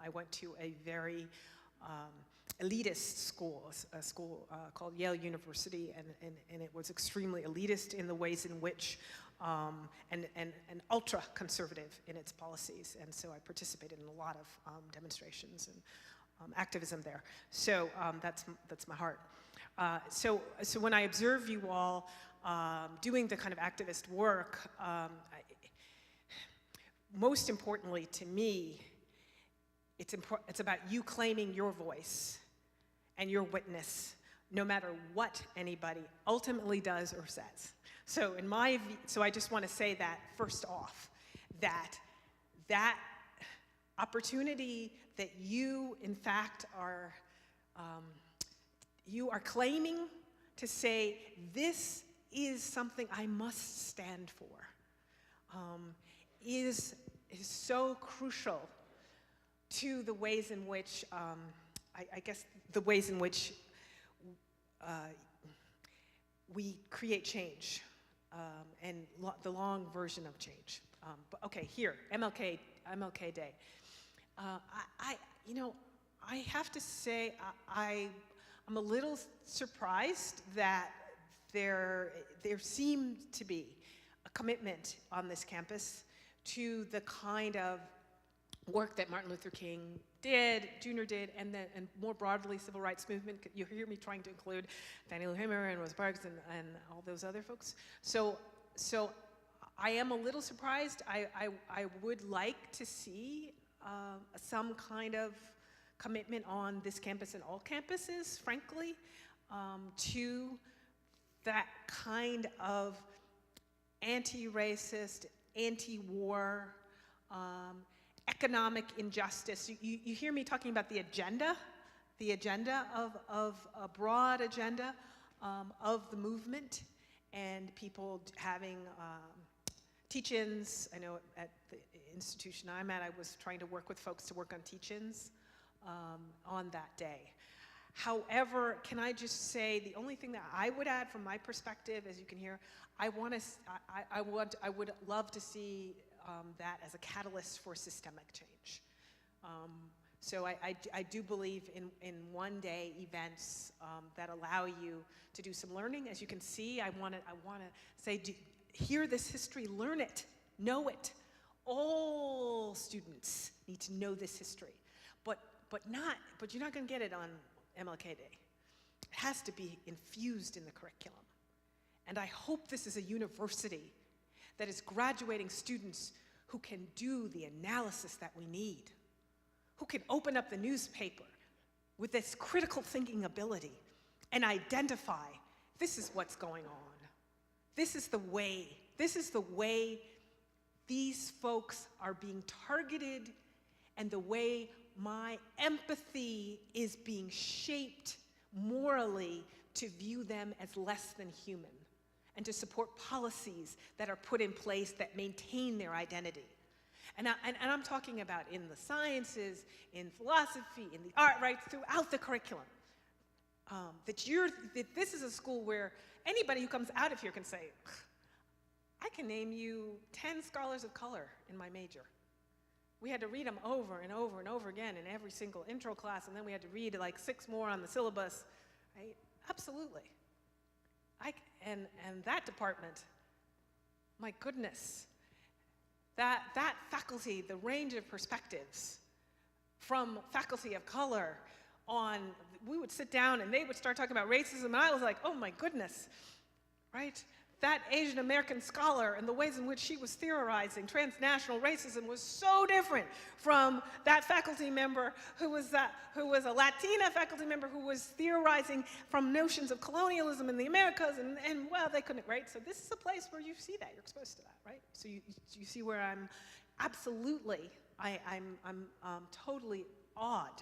I went to a very elitist school, a school called Yale University, and it was extremely elitist in the ways in which, and ultra-conservative in its policies, and so I participated in a lot of demonstrations and activism there. So that's my heart. So when I observe you all doing the kind of activist work, most importantly to me, it's about you claiming your voice and your witness, no matter what anybody ultimately does or says. So so I just want to say that first off, that opportunity that you, in fact, are claiming to say, this is something I must stand for, is so crucial to the ways in which, I guess, the ways in which we create change, and the long version of change. But okay, here, MLK Day. I have to say, I'm a little surprised that there seemed to be a commitment on this campus to the kind of work that Martin Luther King did, Jr. did, and more broadly, civil rights movement. You hear me trying to include Fannie Lou Hamer and Rosa Parks and all those other folks. So I am a little surprised. I would like to see some kind of commitment on this campus and all campuses, frankly, to that kind of anti-racist, anti-war, economic injustice. You hear me talking about the agenda of a broad agenda of the movement, and people having teach-ins. I know at the institution I'm at, I was trying to work with folks to work on teach-ins on that day. However, can I just say, the only thing that I would add from my perspective, as you can hear, I would love to see that as a catalyst for systemic change. So I do believe in one-day events that allow you to do some learning. As you can see, I want to say, hear this history, learn it, know it. All students need to know this history, but you're not going to get it on MLK Day. It has to be infused in the curriculum. And I hope this is a university that is graduating students who can do the analysis that we need, who can open up the newspaper with this critical thinking ability and identify, this is what's going on. This is the way these folks are being targeted, and the way my empathy is being shaped morally to view them as less than human, and to support policies that are put in place that maintain their identity. And I'm talking about in the sciences, in philosophy, in the art, right, throughout the curriculum. That this is a school where anybody who comes out of here can say, I can name you 10 scholars of color in my major. We had to read them over and over and over again in every single intro class, and then we had to read like 6 more on the syllabus, right? Absolutely. And that department, my goodness. that faculty, the range of perspectives from faculty of color on, we would sit down and they would start talking about racism, and I was like, oh my goodness, right? That Asian American scholar and the ways in which she was theorizing transnational racism was so different from that faculty member who was a Latina faculty member who was theorizing from notions of colonialism in the Americas, and well, they couldn't, right? So this is a place where you see that, you're exposed to that, right? So you see where I'm absolutely, I'm totally awed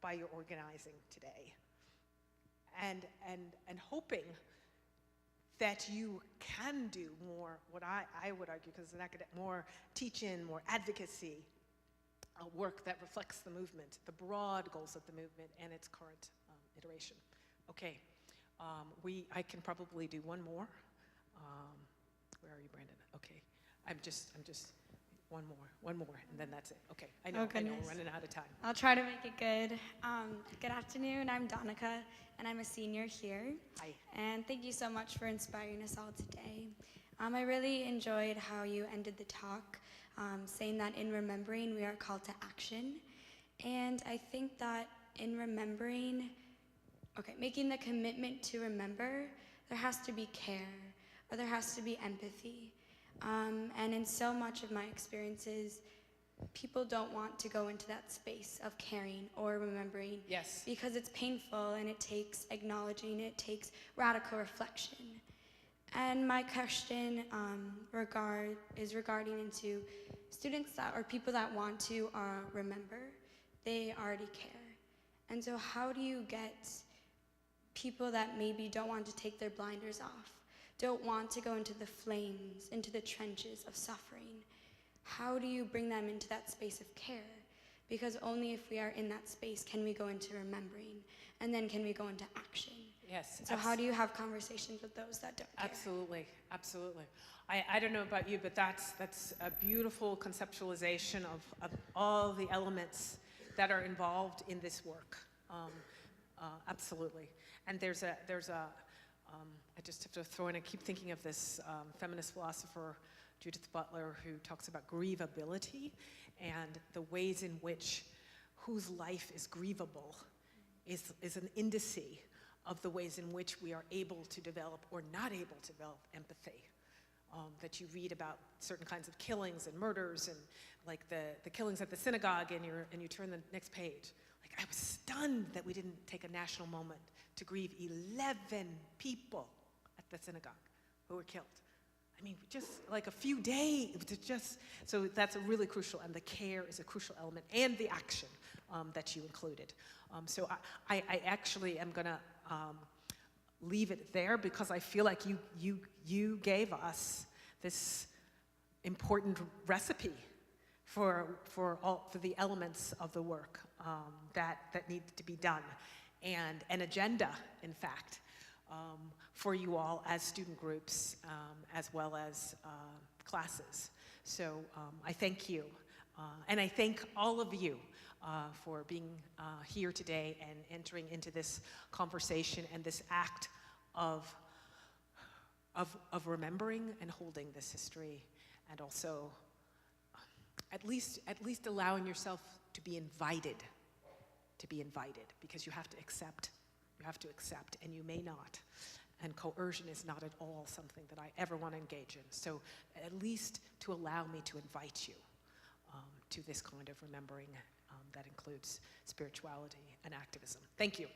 by your organizing today, and hoping that you can do more, what I would argue, because an academic, more teach-in, more advocacy, work that reflects the movement, the broad goals of the movement and its current iteration. Okay, I can probably do one more. Where are you, Brandon? Okay, I'm just, one more, and then that's it. Okay, I know we're running out of time. I'll try to make it good. Good afternoon, I'm Donica, and I'm a senior here. Hi. And thank you so much for inspiring us all today. I really enjoyed how you ended the talk, saying that in remembering, we are called to action. And I think that in remembering, making the commitment to remember, there has to be care, or there has to be empathy. And in so much of my experiences, people don't want to go into that space of caring or remembering. Yes. Because it's painful and it takes acknowledging, it takes radical reflection. And my question is regarding into students or people that want to remember, they already care. And so how do you get people that maybe don't want to take their blinders off, don't want to go into the flames, into the trenches of suffering? How do you bring them into that space of care? Because only if we are in that space can we go into remembering, and then can we go into action. Yes. So how do you have conversations with those that don't care? Absolutely, absolutely. I don't know about you, but that's a beautiful conceptualization of all the elements that are involved in this work. Absolutely. And there's a I just have to throw in, I keep thinking of this feminist philosopher, Judith Butler, who talks about grievability and the ways in which whose life is grievable is an indice of the ways in which we are able to develop or not able to develop empathy. That you read about certain kinds of killings and murders, and like the killings at the synagogue, and you turn the next page. Like, I was stunned that we didn't take a national moment to grieve 11 people at the synagogue who were killed. I mean, just like a few days, so that's a really crucial, and the care is a crucial element, and the action that you included. So I actually am gonna leave it there, because I feel like you gave us this important recipe for the elements of the work that need to be done, and an agenda, in fact, for you all as student groups, as well as classes. So I thank you, and I thank all of you for being here today and entering into this conversation and this act of remembering and holding this history, and also at least allowing yourself to be invited, because you have to accept, and you may not. And coercion is not at all something that I ever want to engage in. So at least to allow me to invite you to this kind of remembering that includes spirituality and activism. Thank you.